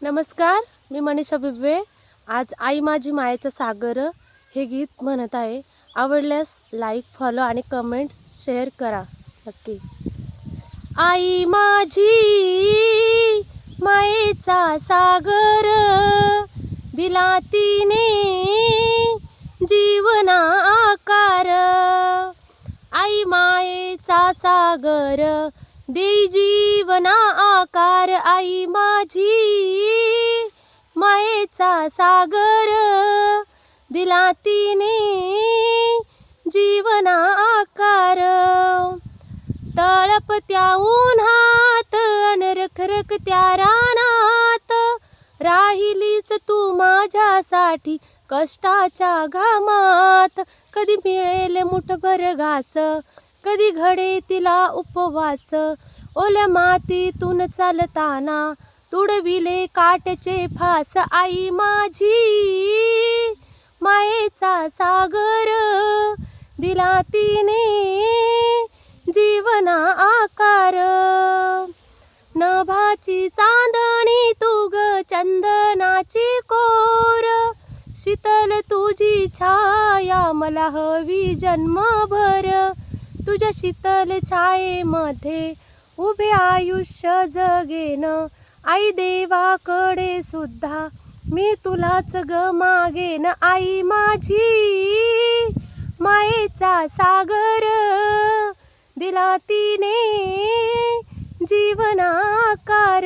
नमस्कार, मी मनीषा बिबवे. आज आई माझी मायेचा सागर हे गीत म्हणत आहे. आवडल्यास लाईक, फॉलो आणि कमेंट्स शेअर करा नक्की. आई माझी मायेचा सागर, दिला तिने जीवना आकार. आई मायेचा सागर, देई जीवना आकार. आई माझी मायेचा सागर, दिला तिने जीवना आकार. तळपत्या उन्हात अन रखरखत्या रानात, राहिलीस तू माझ्यासाठी कष्टाच्या घामात. कधी मिळेल मुठभर घास, कधी घडे तिला उपवास. ओल्या मातीतून चालताना तुडविले काट्याचे फास. आई माझी मायेचा सागर, दिला तिने जीवना आकार. नभाची चांदणी तू ग चंदनाची कोर, शीतल तुझी छाया मला हवी जन्मभर. तुझ्या शीतल छायेमध्ये उभे आयुष्य जगेन. आई देवाकडे सुद्धा मी तुलाच ग मागेन. आई माझी मायेचा सागर, दिला तिने जीवना आकार.